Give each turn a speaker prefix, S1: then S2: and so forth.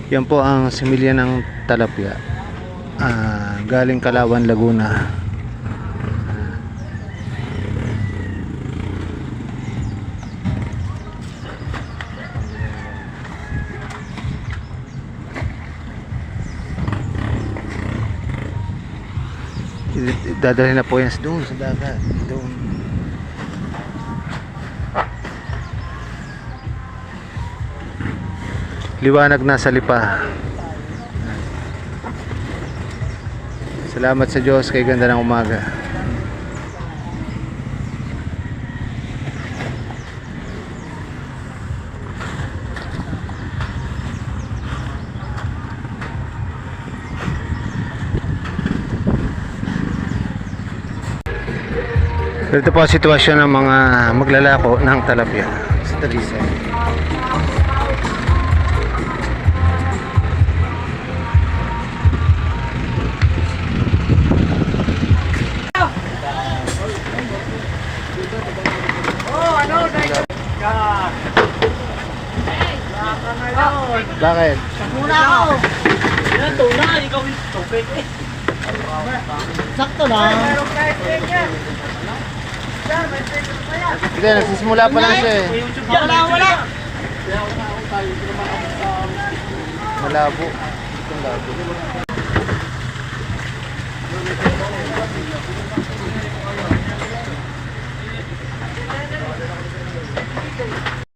S1: Yan po ang similya ng talapia. Galing Kalawan, Laguna. Dadalhin na po yan doon sa dagat. Doon. Liwanag na sa lipa. Salamat sa Diyos kay ganda ng umaga. Ito po ang sitwasyon ng mga maglalako ng talapia sa Talisay. Bakit?
S2: Muna ako. Yan, tuna. Ikaw yung tubig eh. Sakto lang.
S1: Hindi, nagsisimula pa lang siya eh.
S2: Wala.
S1: Malabo. Itong labo.